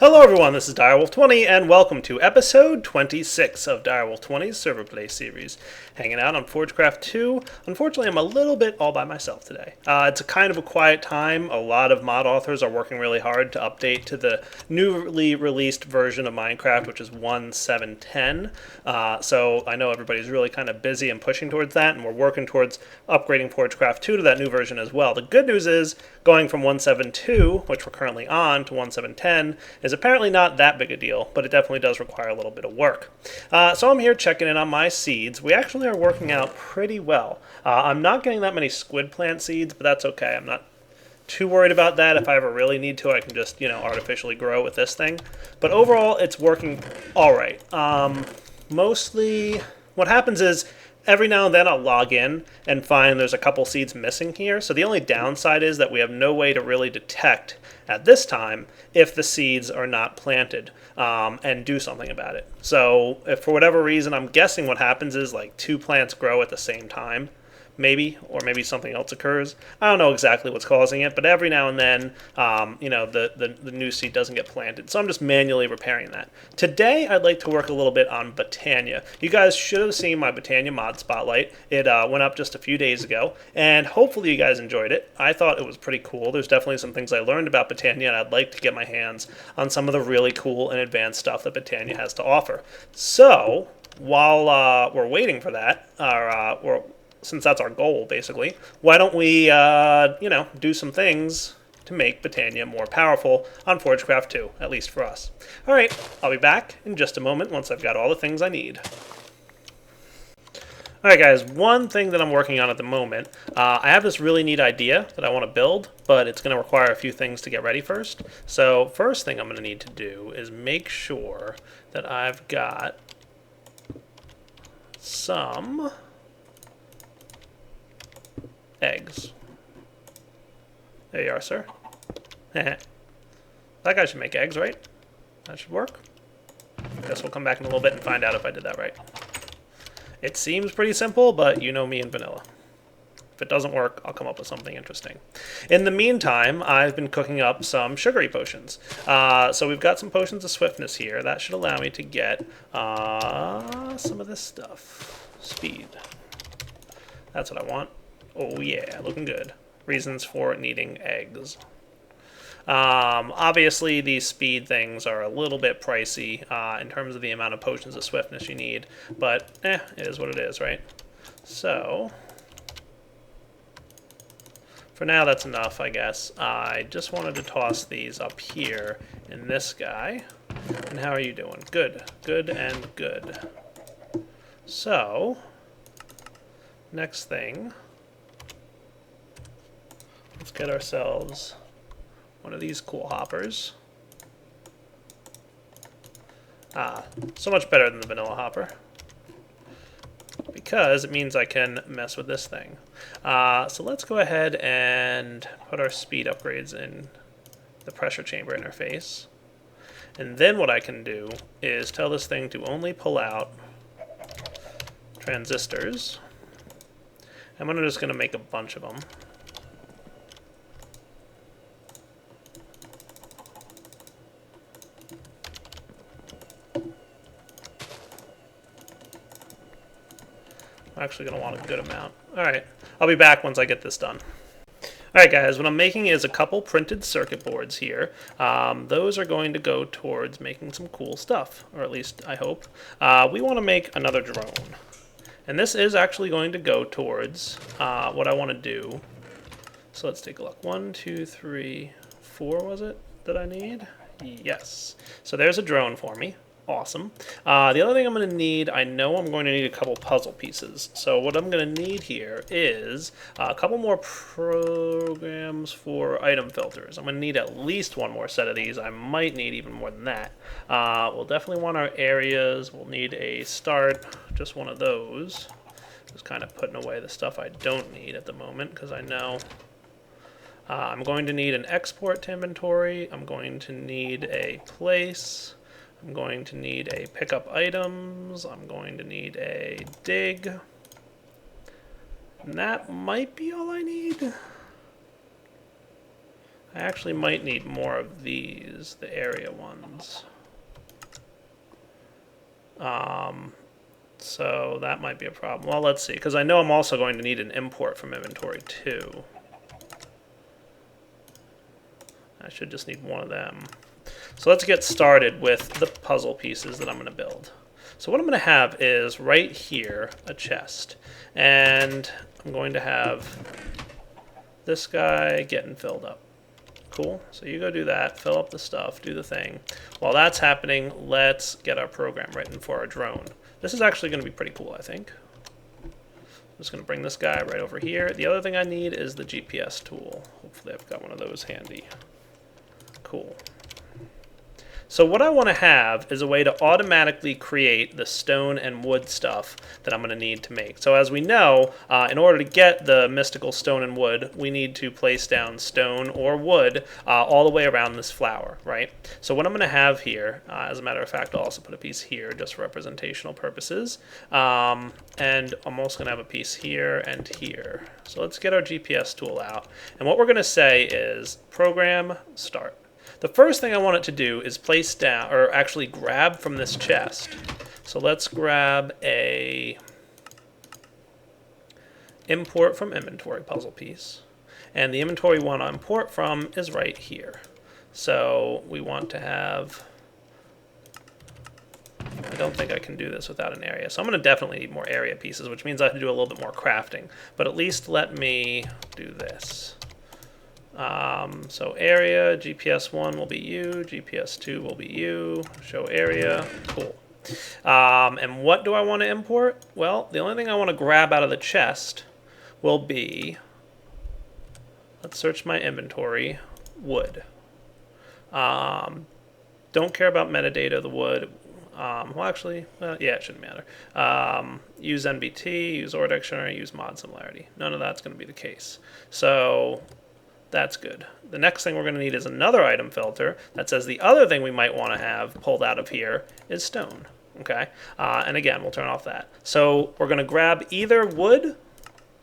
Hello everyone, this is Direwolf20 and welcome to episode 26 of Direwolf20's Server Play series. Hanging out on Forgecraft2. Unfortunately, I'm a little bit all by myself today. It's a kind of a quiet time. A lot of mod authors are working really hard to update to the newly released version of Minecraft, which is 1.7.10. So I know everybody's really kind of busy and pushing towards that, and we're working towards upgrading Forgecraft2 to that new version as well. The good news is, going from 1.7.2, which we're currently on, to 1.7.10 is apparently not that big a deal, but it definitely does require a little bit of work. So I'm here checking in on my seeds. We actually are working out pretty well. I'm not getting that many squid plant seeds, but that's okay. I'm not too worried about that. If I ever really need to, I can just, artificially grow with this thing. But overall, it's working all right. Mostly, what happens is, every now and then I'll log in and find there's a couple seeds missing here. So the only downside is that we have no way to really detect at this time if the seeds are not planted and do something about it. So if for whatever reason, I'm guessing what happens is like two plants grow at the same time. Maybe, or maybe something else occurs. I don't know exactly what's causing it, but every now and then, the new seed doesn't get planted. So I'm just manually repairing that. Today, I'd like to work a little bit on Botania. You guys should have seen my Botania mod spotlight. It went up just a few days ago, and hopefully you guys enjoyed it. I thought it was pretty cool. There's definitely some things I learned about Botania, and I'd like to get my hands on some of the really cool and advanced stuff that Botania has to offer. So, while we're waiting for that, since that's our goal, basically, why don't we, do some things to make Botania more powerful on Forgecraft2, at least for us. All right, I'll be back in just a moment once I've got all the things I need. All right, guys, one thing that I'm working on at the moment, I have this really neat idea that I want to build, but it's going to require a few things to get ready first. So first thing I'm going to need to do is make sure that I've got some eggs. There you are, sir. That guy should make eggs, right? That should work. Guess we'll come back in a little bit and find out if I did that right. It seems pretty simple, but you know me and vanilla. If it doesn't work, I'll come up with something interesting. In the meantime, I've been cooking up some sugary potions. So we've got some potions of swiftness here. That should allow me to get some of this stuff. Speed. That's what I want. Oh yeah, looking good. Reasons for needing eggs. Obviously, these speed things are a little bit pricey in terms of the amount of potions of swiftness you need, but it is what it is, right? So, for now, that's enough, I guess. I just wanted to toss these up here in this guy. And how are you doing? Good. Good and good. So, next thing, let's get ourselves one of these cool hoppers. So much better than the vanilla hopper, because it means I can mess with this thing. So let's go ahead and put our speed upgrades in the pressure chamber interface. And then what I can do is tell this thing to only pull out transistors. I'm just going to make a bunch of them. I'm actually going to want a good amount. Alright, I'll be back once I get this done. Alright guys, what I'm making is a couple printed circuit boards here. Those are going to go towards making some cool stuff, or at least I hope. We want to make another drone. And this is actually going to go towards what I want to do. So let's take a look. 1, 2, 3, 4 was it that I need? Yes. So there's a drone for me. Awesome. The other thing I'm going to need, I know I'm going to need a couple puzzle pieces. So what I'm going to need here is a couple more programs for item filters. I'm going to need at least one more set of these. I might need even more than that. We'll definitely want our areas. We'll need a start, just one of those. Just kind of putting away the stuff I don't need at the moment, because I know I'm going to need an export to inventory. I'm going to need a place. I'm going to need a pick up items. I'm going to need a dig. And that might be all I need. I actually might need more of these, the area ones. So that might be a problem. Well, let's see, because I know I'm also going to need an import from inventory too. I should just need one of them. So let's get started with the puzzle pieces that I'm going to build. So what I'm going to have is right here a chest. And I'm going to have this guy getting filled up. Cool. So you go do that, fill up the stuff, do the thing. While that's happening, let's get our program written for our drone. This is actually going to be pretty cool, I think. I'm just going to bring this guy right over here. The other thing I need is the GPS tool. Hopefully I've got one of those handy. Cool. So what I want to have is a way to automatically create the stone and wood stuff that I'm going to need to make. So as we know, in order to get the mystical stone and wood, we need to place down stone or wood all the way around this flower, right? So what I'm going to have here, as a matter of fact, I'll also put a piece here just for representational purposes. And I'm also going to have a piece here and here. So let's get our GPS tool out. And what we're going to say is program start. The first thing I want it to do is place down, or actually grab from this chest. So let's grab a import from inventory puzzle piece. And the inventory we want to import from is right here. So we want to have, I don't think I can do this without an area. So I'm going to definitely need more area pieces, which means I have to do a little bit more crafting. But at least let me do this. So area, GPS1 will be you, GPS2 will be you, show area, cool. And what do I want to import? Well, the only thing I want to grab out of the chest will be, let's search my inventory, wood. Don't care about metadata of the wood. Well, actually, yeah, it shouldn't matter. Use NBT, use OR dictionary, use mod similarity. None of that's going to be the case. So that's good. The next thing we're going to need is another item filter that says the other thing we might want to have pulled out of here is stone. Okay, and again, we'll turn off that. So we're going to grab either wood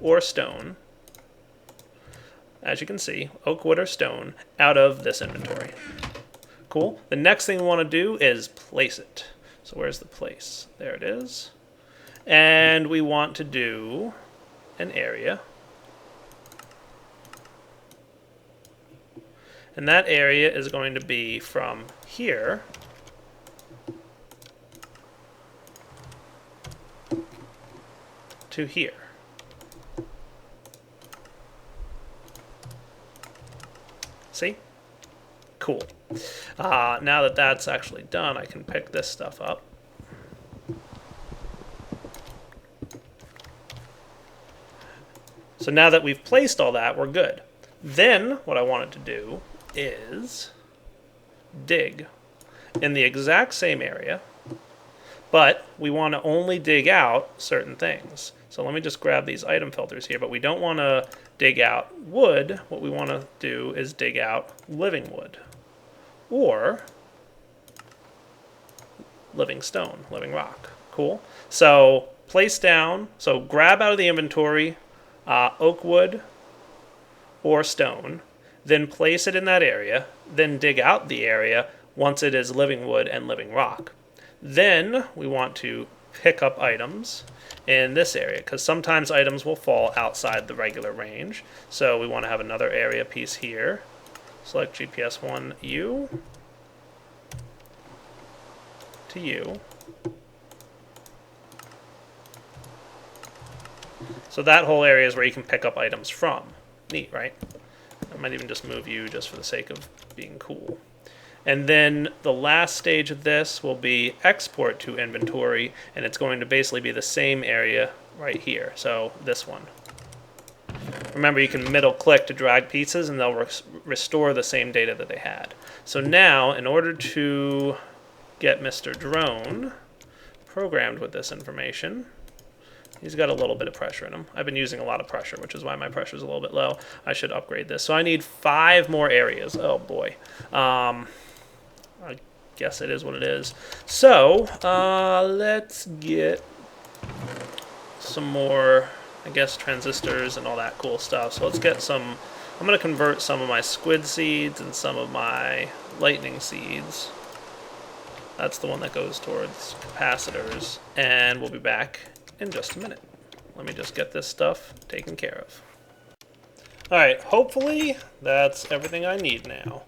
or stone, as you can see, oak, wood, or stone, out of this inventory. Cool. The next thing we want to do is place it. So where's the place? There it is. And we want to do an area. And that area is going to be from here to here. See? Cool. Now that that's actually done, I can pick this stuff up. So now that we've placed all that, we're good. Then what I wanted to do is dig in the exact same area, but we want to only dig out certain things. So let me just grab these item filters here, but we don't want to dig out wood. What we want to do is dig out living wood or living stone, living rock. Cool. So place down, so grab out of the inventory oak wood or stone, then place it in that area, then dig out the area once it is living wood and living rock. Then we want to pick up items in this area, because sometimes items will fall outside the regular range. So we want to have another area piece here. Select GPS1 U to U. So that whole area is where you can pick up items from. Neat, right? I might even just move you just for the sake of being cool. And then the last stage of this will be export to inventory, and it's going to basically be the same area right here. So this one. Remember, you can middle click to drag pieces and they'll restore the same data that they had. So now, in order to get Mr. Drone programmed with this information, he's got a little bit of pressure in him. I've been using a lot of pressure, which is why my pressure is a little bit low. I should upgrade this. So I need 5 more areas. Oh boy. I guess it is what it is. So let's get some more, I guess, transistors and all that cool stuff. So let's get some I'm going to convert some of my squid seeds and some of my lightning seeds. That's the one that goes towards capacitors. And we'll be back in just a minute. Let me just get this stuff taken care of. Alright, hopefully that's everything I need now.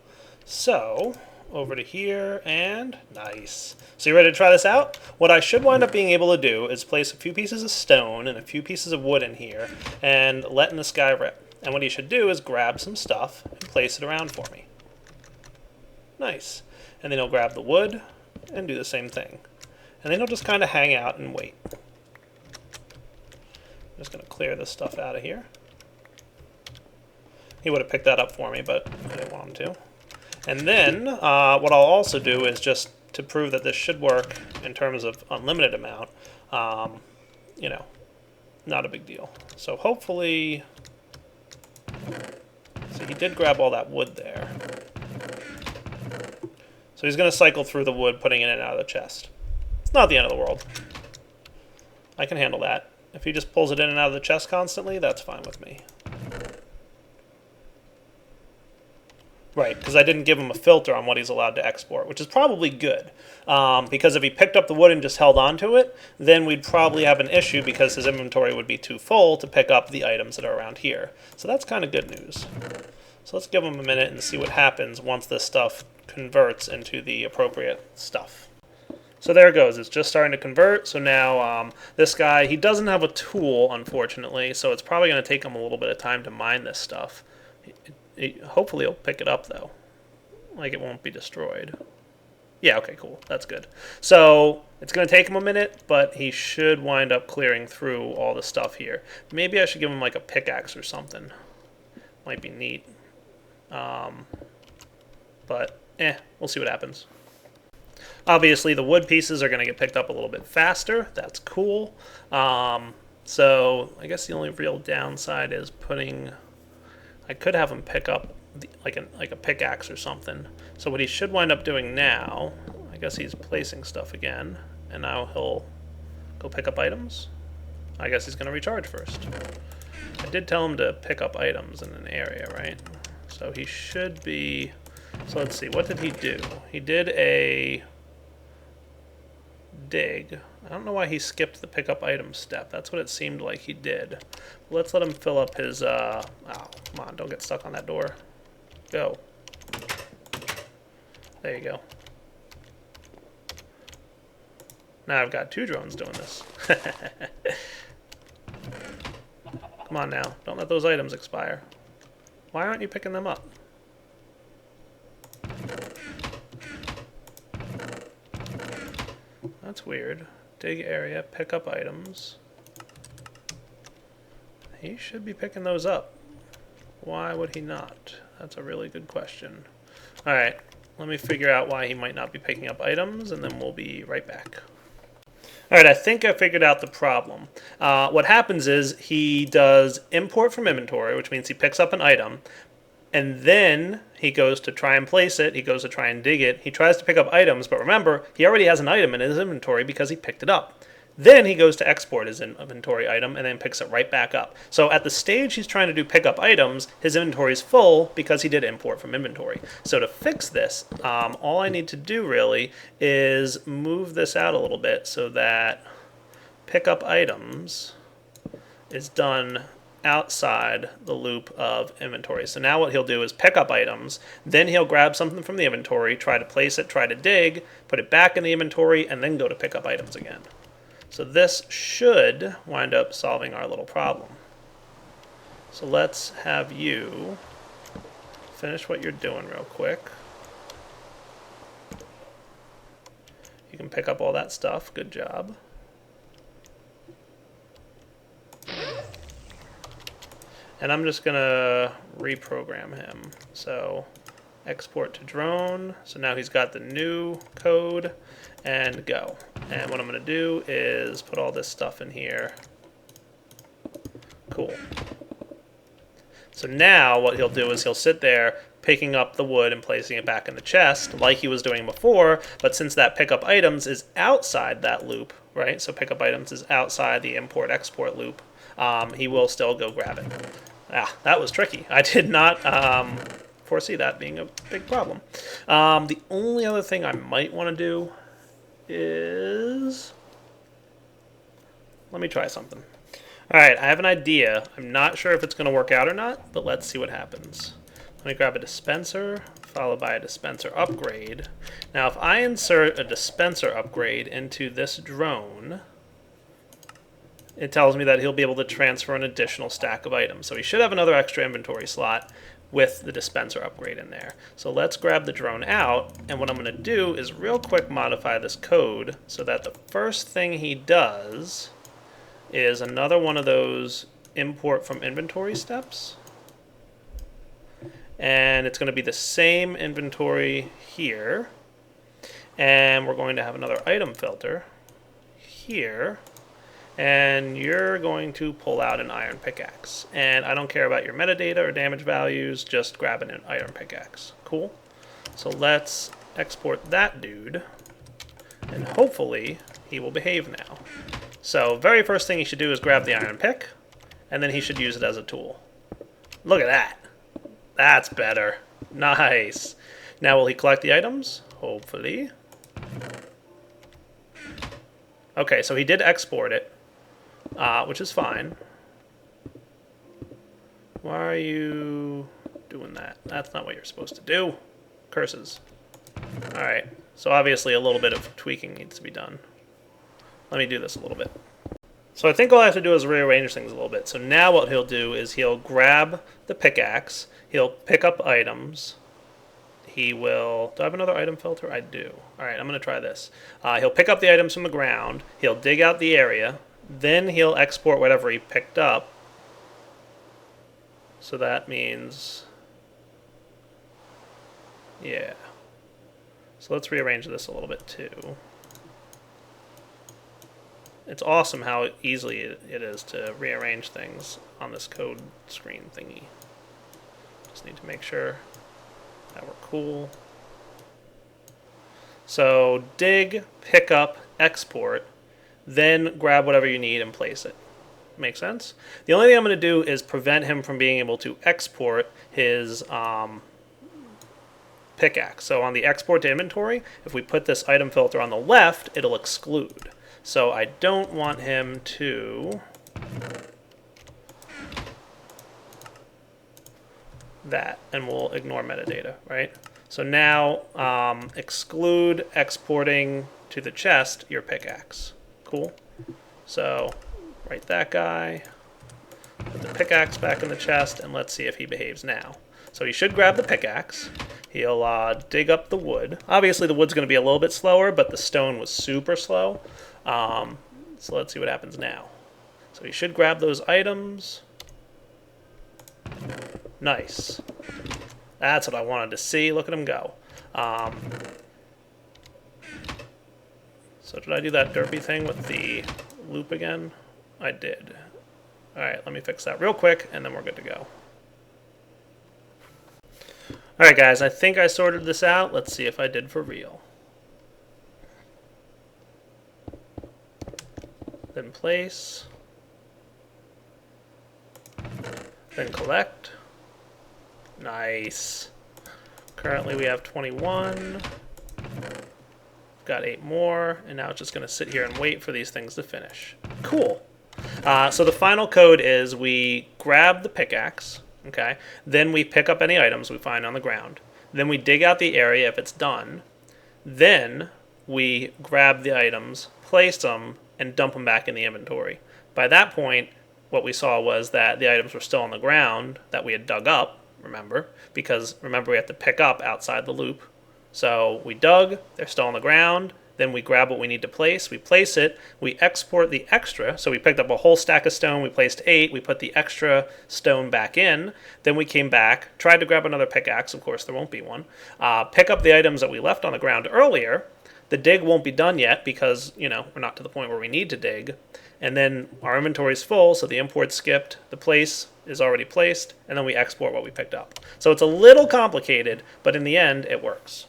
So, over to here, and nice. So you ready to try this out? What I should wind up being able to do is place a few pieces of stone and a few pieces of wood in here, and letting this guy rip. And what he should do is grab some stuff and place it around for me. Nice. And then he'll grab the wood and do the same thing. And then he'll just kind of hang out and wait. I'm just going to clear this stuff out of here. He would have picked that up for me, but I didn't want him to. And then what I'll also do is, just to prove that this should work in terms of unlimited amount, you know, not a big deal. So hopefully, so he did grab all that wood there. So he's going to cycle through the wood, putting it in and out of the chest. It's not the end of the world. I can handle that. If he just pulls it in and out of the chest constantly, that's fine with me. Right, because I didn't give him a filter on what he's allowed to export, which is probably good. Because if he picked up the wood and just held onto it, then we'd probably have an issue because his inventory would be too full to pick up the items that are around here. So that's kind of good news. So let's give him a minute and see what happens once this stuff converts into the appropriate stuff. So there it goes. It's just starting to convert. So now this guy, he doesn't have a tool, unfortunately, so it's probably going to take him a little bit of time to mine this stuff. Hopefully he'll pick it up, though. Like, it won't be destroyed. Yeah, okay, cool. That's good. So it's going to take him a minute, but he should wind up clearing through all the stuff here. Maybe I should give him, like, a pickaxe or something. Might be neat. But, we'll see what happens. Obviously, the wood pieces are going to get picked up a little bit faster. That's cool. So I guess the only real downside is putting... I could have him pick up like a pickaxe or something. So what he should wind up doing now, I guess he's placing stuff again, and now he'll go pick up items. I guess he's going to recharge first. I did tell him to pick up items in an area, right? So he should be... So let's see, what did he do? He did a dig. I don't know why he skipped the pick up items step. That's what it seemed like he did. Let's let him fill up his, oh, come on, don't get stuck on that door. Go. There you go. Now I've got 2 drones doing this. Come on now, don't let those items expire. Why aren't you picking them up? That's weird. Dig area, pick up items. He should be picking those up. Why would he not? That's a really good question. Alright, let me figure out why he might not be picking up items, and then we'll be right back. Alright, I think I figured out the problem. What happens is he does import from inventory, which means he picks up an item, and then he goes to try and place it, he goes to try and dig it, he tries to pick up items, but remember, he already has an item in his inventory because he picked it up. Then he goes to export his inventory item and then picks it right back up. So at the stage he's trying to do pick up items, his inventory is full because he did import from inventory. So to fix this, all I need to do really is move this out a little bit so that pick up items is done outside the loop of inventory. So now what he'll do is pick up items, then he'll grab something from the inventory, try to place it, try to dig, put it back in the inventory, and then go to pick up items again. So this should wind up solving our little problem. So let's have you finish what you're doing real quick. You can pick up all that stuff. Good job. And I'm just going to reprogram him. So export to drone. So now he's got the new code, and go. And what I'm going to do is put all this stuff in here. Cool. So now what he'll do is he'll sit there picking up the wood and placing it back in the chest like he was doing before, but since that pickup items is outside that loop, right? So pickup items is outside the import-export loop, he will still go grab it. Ah, that was tricky. I did not foresee that being a big problem. The only other thing I might want to do is... Let me try something. Alright, I have an idea. I'm not sure if it's going to work out or not, but let's see what happens. Let me grab a dispenser, followed by a dispenser upgrade. Now, if I insert a dispenser upgrade into this drone, it tells me that he'll be able to transfer an additional stack of items. So he should have another extra inventory slot with the dispenser upgrade in there. So let's grab the drone out, and what I'm going to do is real quick modify this code so that the first thing he does is another one of those import from inventory steps. And it's going to be the same inventory here. And we're going to have another item filter here. And you're going to pull out an iron pickaxe. And I don't care about your metadata or damage values, just grab an iron pickaxe. Cool. So let's export that dude. And hopefully he will behave now. So very first thing he should do is grab the iron pick. And then he should use it as a tool. Look at that. That's better. Nice. Now will he collect the items? Hopefully. Okay, so he did export it, which is fine. Why are you doing that? That's not what you're supposed to do. Curses. Alright, so obviously a little bit of tweaking needs to be done. Let me do this a little bit. So I think all I have to do is rearrange things a little bit. So now what he'll do is he'll grab the pickaxe, he'll pick up items, he will... Do I have another item filter? I do. Alright, I'm going to try this. He'll pick up the items from the ground, he'll dig out the area, then he'll export whatever he picked up. So that means... Yeah. So let's rearrange this a little bit too. It's awesome how easily it is to rearrange things on this code screen thingy. Just need to make sure that we're cool. So dig, pick up, export, then grab whatever you need and place it. Make sense? The only thing I'm going to do is prevent him from being able to export his pickaxe. So on the export to inventory, if we put this item filter on the left, it'll exclude. So I don't want him to that, and we'll ignore metadata, right? So now exclude exporting to the chest your pickaxe. Cool. So write that guy, put the pickaxe back in the chest, and let's see if he behaves now. So he should grab the pickaxe. He'll dig up the wood. Obviously the wood's going to be a little bit slower, but the stone was super slow. So let's see what happens now. So he should grab those items. Nice. That's what I wanted to see. Look at him go. So did I do that derpy thing with the loop again? I did. Alright, let me fix that real quick, and then we're good to go. Alright guys, I think I sorted this out. Let's see if I did for real. Then place. Then collect. Nice. Currently we have 21. Got 8 more, and now it's just going to sit here and wait for these things to finish. Cool. So the final code is we grab the pickaxe, okay? Then we pick up any items we find on the ground. Then we dig out the area if it's done. Then we grab the items, place them, and dump them back in the inventory. By that point, what we saw was that the items were still on the ground that we had dug up, remember? Because remember we have to pick up outside the loop. So we dug, they're still on the ground, then we grab what we need to place, we place it, we export the extra, so we picked up a whole stack of stone, we placed 8, we put the extra stone back in, then we came back, tried to grab another pickaxe, of course there won't be one, pick up the items that we left on the ground earlier. The dig won't be done yet because, you know, we're not to the point where we need to dig. And then our inventory is full, so the import skipped, the place is already placed, and then we export what we picked up. So it's a little complicated, but in the end, it works.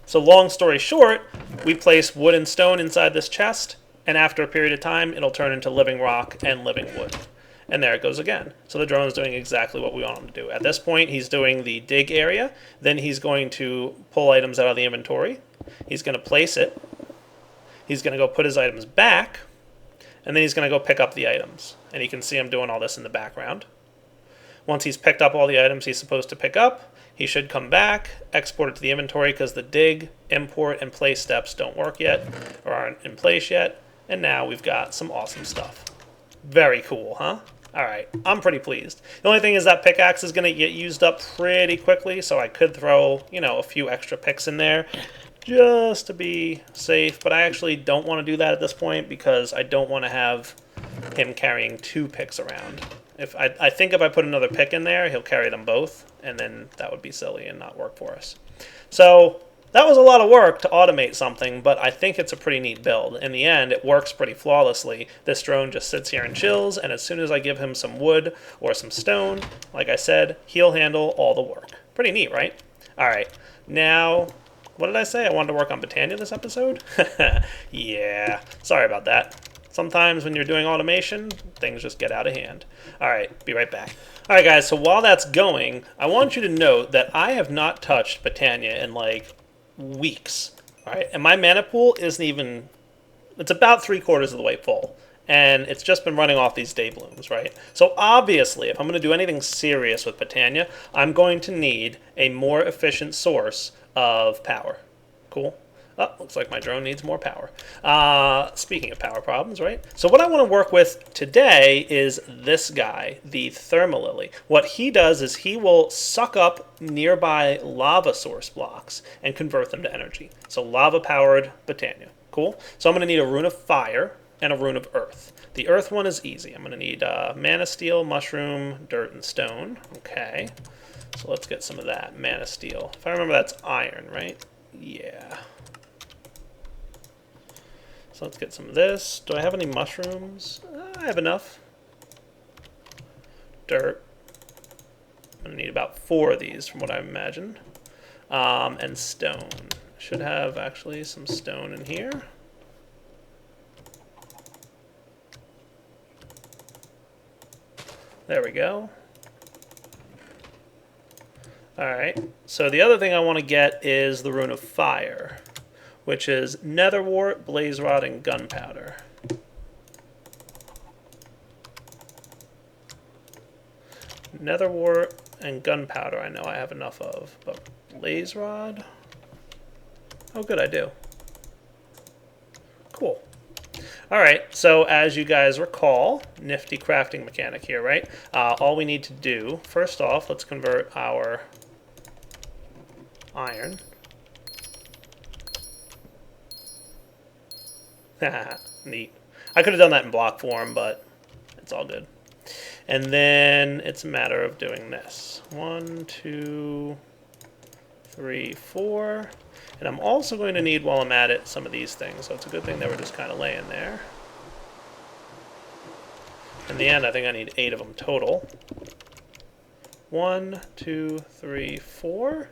So long story short, we place wood and stone inside this chest, and after a period of time, it'll turn into living rock and living wood. And there it goes again. So the drone is doing exactly what we want him to do. At this point, he's doing the dig area. Then he's going to pull items out of the inventory. He's going to place it. He's going to go put his items back. And then he's going to go pick up the items. And you can see him doing all this in the background. Once he's picked up all the items he's supposed to pick up, he should come back, export it to the inventory because the dig, import, and place steps don't work yet or aren't in place yet. And now we've got some awesome stuff. Very cool, huh? All right, I'm pretty pleased. The only thing is that pickaxe is going to get used up pretty quickly, so I could throw, a few extra picks in there just to be safe. But I actually don't want to do that at this point because I don't want to have him carrying 2 picks around. I think if I put another pick in there, he'll carry them both, and then that would be silly and not work for us. So that was a lot of work to automate something, but I think it's a pretty neat build. In the end, it works pretty flawlessly. This drone just sits here and chills, and as soon as I give him some wood or some stone, like I said, he'll handle all the work. Pretty neat, right? All right, now, what did I say? I wanted to work on Botania this episode? Yeah, sorry about that. Sometimes when you're doing automation, things just get out of hand. All right, be right back. All right, guys, so while that's going, I want you to note that I have not touched Botania in like weeks. All right, and my mana pool isn't even, it's about 3/4 of the way full. And it's just been running off these day blooms, right? So obviously, if I'm going to do anything serious with Botania, I'm going to need a more efficient source of power. Cool? Oh, looks like my drone needs more power. Speaking of power problems, right? So what I want to work with today is this guy, the Thermalily. What he does is he will suck up nearby lava source blocks and convert them to energy. So lava-powered Botania. Cool? So I'm going to need a rune of fire and a rune of earth. The earth one is easy. I'm going to need mana steel, mushroom, dirt, and stone. Okay. So let's get some of that. Mana steel. If I remember, that's iron, right? Yeah. So let's get some of this. Do I have any mushrooms? I have enough. Dirt. I'm going to need about 4 of these from what I imagine. And stone. I should have actually some stone in here. There we go. Alright, so the other thing I want to get is the rune of fire, which is netherwort, blaze rod, and gunpowder. Netherwort and gunpowder I know I have enough of, but blaze rod? Oh good, I do. Cool. Alright, so as you guys recall, nifty crafting mechanic here, right? All we need to do, first off, let's convert our iron. Neat. I could have done that in block form, but it's all good. And then it's a matter of doing this. 1, 2, 3, 4. And I'm also going to need, while I'm at it, some of these things. So it's a good thing they were just kind of laying there. In the end, I think I need 8 of them total. 1, 2, 3, 4.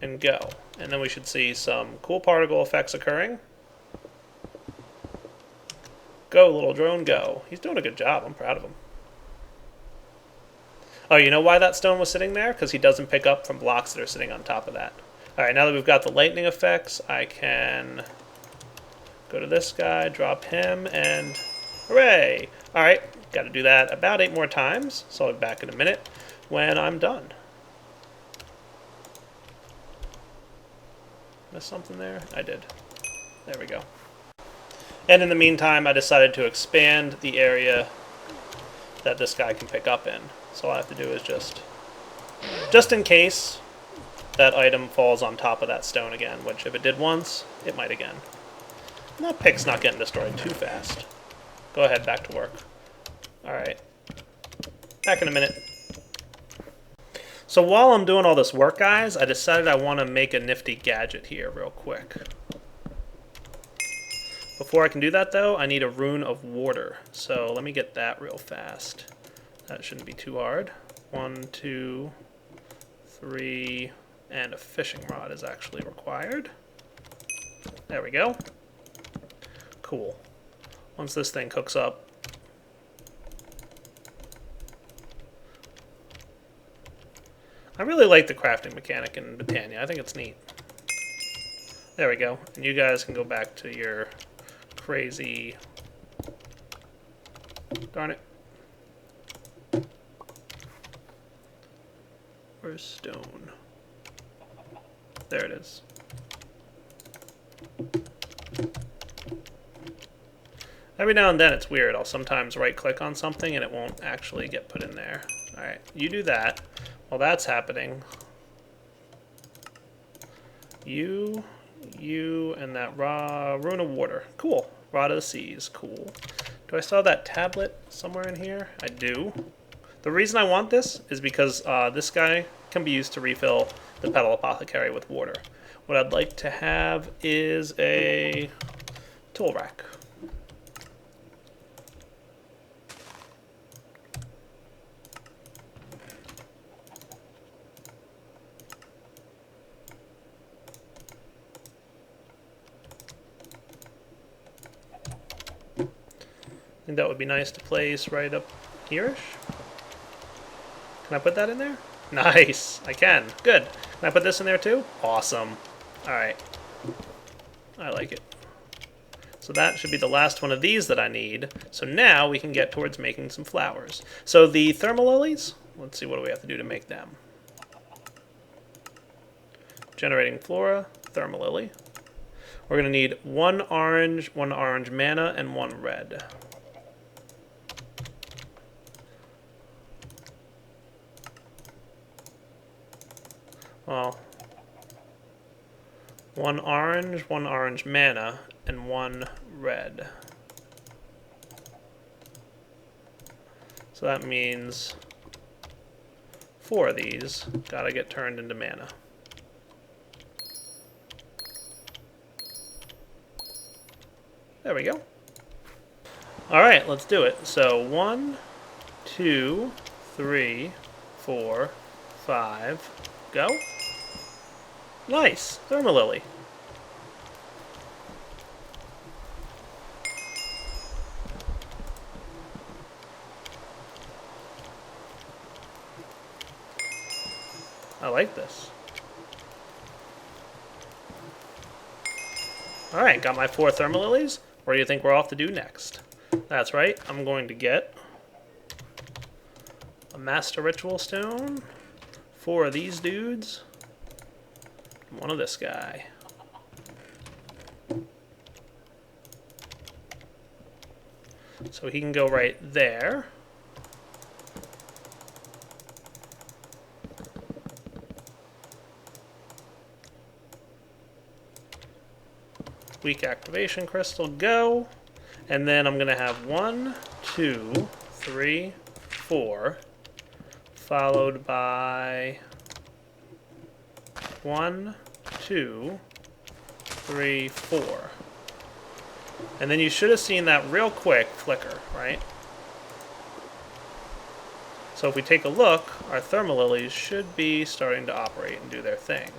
And go. And then we should see some cool particle effects occurring. Go, little drone, go. He's doing a good job. I'm proud of him. Oh, you know why that stone was sitting there? Because he doesn't pick up from blocks that are sitting on top of that. Alright, now that we've got the lightning effects, I can go to this guy, drop him, and hooray! Alright, got to do that about 8 more times, so I'll be back in a minute when I'm done. Missed something there? I did. There we go. And in the meantime, I decided to expand the area that this guy can pick up in. So all I have to do is just in case that item falls on top of that stone again, which if it did once, it might again. And that pick's not getting destroyed too fast. Go ahead, back to work. Alright. Back in a minute. So while I'm doing all this work, guys, I decided I want to make a nifty gadget here real quick. Before I can do that, though, I need a rune of water. So let me get that real fast. That shouldn't be too hard. 1, 2, 3, and a fishing rod is actually required. There we go. Cool. Once this thing cooks up, I really like the crafting mechanic in Botania. I think it's neat. There we go. And you guys can go back to your crazy... Darn it. Where's stone? There it is. Every now and then it's weird. I'll sometimes right-click on something and it won't actually get put in there. Alright, you do that. While that's happening, you, and that Rune of Water. Cool. Rod of the Seas. Cool. Do I still have that tablet somewhere in here? I do. The reason I want this is because this guy can be used to refill the Petal Apothecary with water. What I'd like to have is a tool rack. I think that would be nice to place right up here-ish. Can I put that in there? Nice! I can. Good. Can I put this in there too? Awesome. Alright. I like it. So that should be the last one of these that I need. So now we can get towards making some flowers. So the thermal lilies, let's see what do we have to do to make them. Generating flora, thermal lily. We're going to need one orange mana, and one red. Well, one orange mana, and one red. So that means 4 of these gotta get turned into mana. There we go. Alright, let's do it. So 1, 2, 3, 4, 5, go. Nice! Thermal lily. I like this. Alright, got my 4 thermal lilies. What do you think we're off to do next? That's right, I'm going to get a Master Ritual Stone, 4 of these dudes, and 1 of this guy. So he can go right there. Weak activation crystal, go. And then I'm going to have 1, 2, 3, 4, followed by 1, 2, 3, 4. And then you should have seen that real quick flicker, right? So if we take a look, our thermal lilies should be starting to operate and do their thing.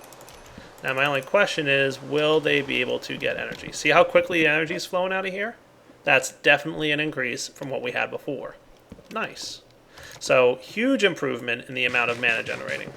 Now my only question is, will they be able to get energy? See how quickly energy is flowing out of here? That's definitely an increase from what we had before. Nice. So huge improvement in the amount of mana generating.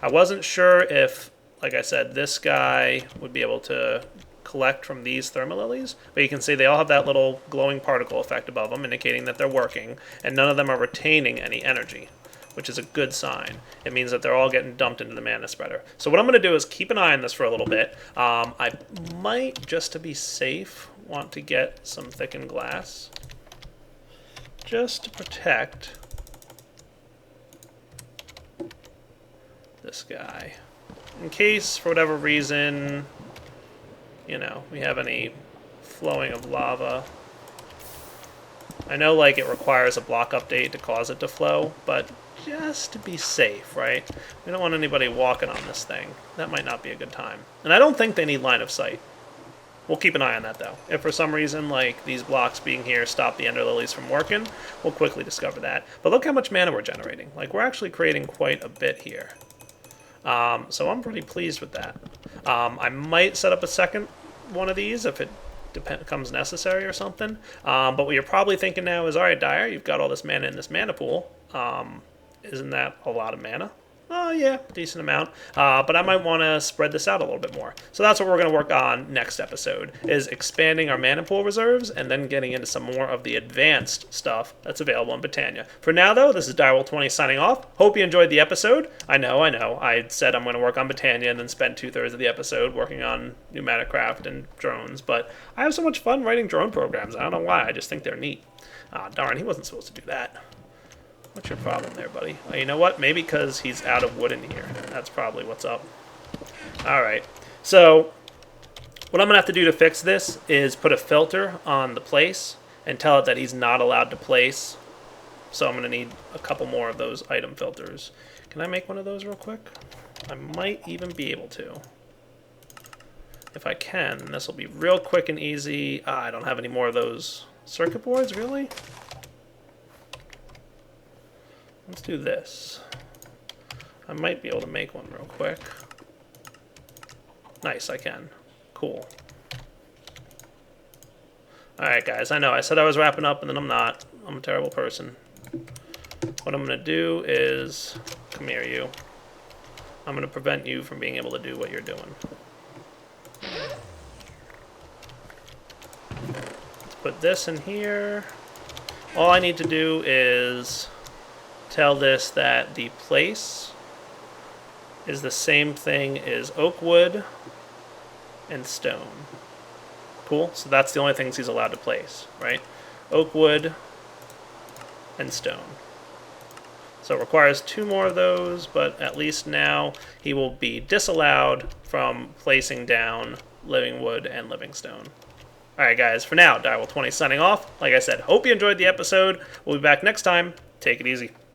I wasn't sure if, like I said, this guy would be able to collect from these thermal lilies, but you can see they all have that little glowing particle effect above them, indicating that they're working, and none of them are retaining any energy, which is a good sign. It means that they're all getting dumped into the mana spreader. So what I'm going to do is keep an eye on this for a little bit. I might, just to be safe, want to get some thickened glass, just to protect this guy. In case, for whatever reason, you know, we have any flowing of lava. I know, like, it requires a block update to cause it to flow, but just to be safe, right? We don't want anybody walking on this thing. That might not be a good time. And I don't think they need line of sight. We'll keep an eye on that, though. If for some reason, like, these blocks being here stop the ender lilies from working, we'll quickly discover that. But look how much mana we're generating. Like, we're actually creating quite a bit here. So I'm pretty pleased with that. I might set up a second one of these if it becomes necessary or something. But what you're probably thinking now is, all right, Dyer, you've got all this mana in this mana pool. Isn't that a lot of mana? Oh yeah, decent amount. But I might want to spread this out a little bit more. So that's what we're going to work on next episode, is expanding our mana pool reserves and then getting into some more of the advanced stuff that's available in Botania. For now, though, this is Direwolf20 signing off. Hope you enjoyed the episode. I know. I said I'm going to work on Botania and then spend 2/3 of the episode working on new Matacraft and drones, but I have so much fun writing drone programs. I don't know why. I just think they're neat. Ah, darn, he wasn't supposed to do that. What's your problem there, buddy? Oh, you know what? Maybe because he's out of wood in here. That's probably what's up. Alright. So, what I'm going to have to do to fix this is put a filter on the place and tell it that he's not allowed to place. So I'm going to need a couple more of those item filters. Can I make one of those real quick? I might even be able to. If I can, this will be real quick and easy. I don't have any more of those circuit boards, really? Let's do this. I might be able to make one real quick. Nice, I can. Cool. Alright guys, I know I said I was wrapping up and then I'm not. I'm a terrible person. What I'm going to do is... Come here, you. I'm going to prevent you from being able to do what you're doing. Let's put this in here. All I need to do is... tell this that the place is the same thing as oak wood and stone. Cool? So that's the only things he's allowed to place, right? Oak wood and stone. So it requires 2 more of those, but at least now he will be disallowed from placing down living wood and living stone. Alright guys, for now, Direwolf20 signing off. Like I said, hope you enjoyed the episode. We'll be back next time. Take it easy.